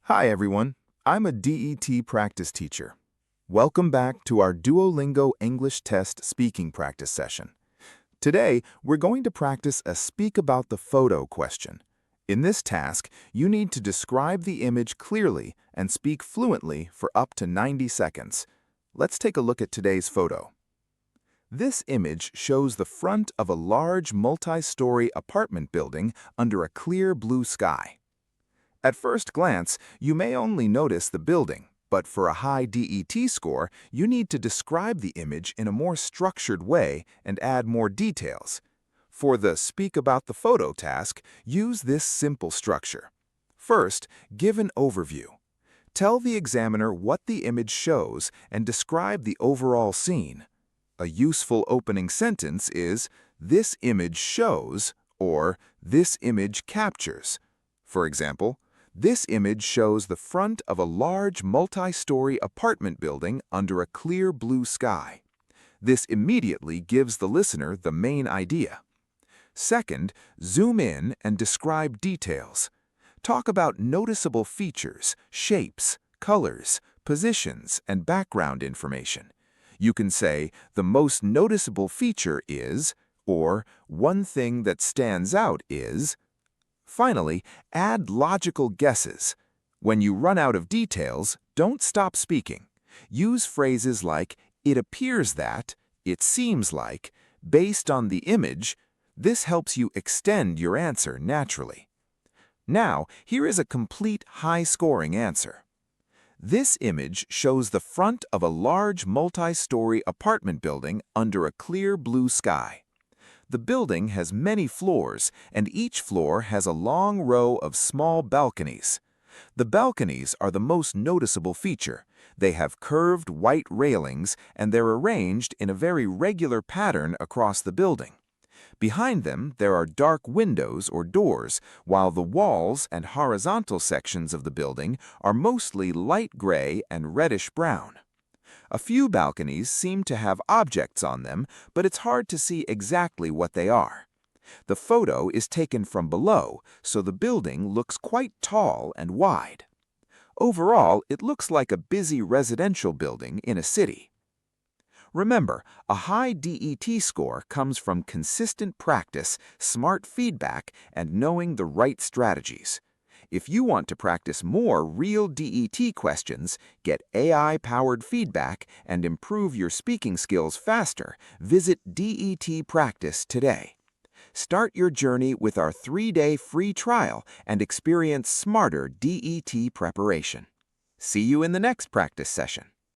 Hi everyone, I'm a DET practice teacher. Welcome back to our Duolingo English Test speaking practice session. Today, we're going to practice a speak about the photo question. In this task, you need to describe the image clearly and speak fluently for up to 90 seconds. Let's take a look at today's photo. This image shows the front of a large multi-story apartment building under a clear blue sky. At first glance, you may only notice the building, but for a high DET score, you need to describe the image in a more structured way and add more details. For the Speak About the Photo task, use this simple structure. First, give an overview. Tell the examiner what the image shows and describe the overall scene. A useful opening sentence is, "This image shows," or "This image captures." For example, this image shows the front of a large multi-story apartment building under a clear blue sky. This immediately gives the listener the main idea. Second, zoom in and describe details. Talk about noticeable features, shapes, colors, positions, and background information. You can say, "The most noticeable feature is," or "One thing that stands out is." Finally, add logical guesses. When you run out of details, don't stop speaking. Use phrases like, "It appears that," "It seems like," "Based on the image." This helps you extend your answer naturally. Now, here is a complete high-scoring answer. This image shows the front of a large multi-story apartment building under a clear blue sky. The building has many floors, and each floor has a long row of small balconies. The balconies are the most noticeable feature. They have curved white railings, and they're arranged in a very regular pattern across the building. Behind them, there are dark windows or doors, while the walls and horizontal sections of the building are mostly light gray and reddish-brown. A few balconies seem to have objects on them, but it's hard to see exactly what they are. The photo is taken from below, so the building looks quite tall and wide. Overall, it looks like a busy residential building in a city. Remember, a high DET score comes from consistent practice, smart feedback, and knowing the right strategies. If you want to practice more real DET questions, get AI-powered feedback, and improve your speaking skills faster, visit DETPractice today. Start your journey with our 3-day free trial and experience smarter DET preparation. See you in the next practice session.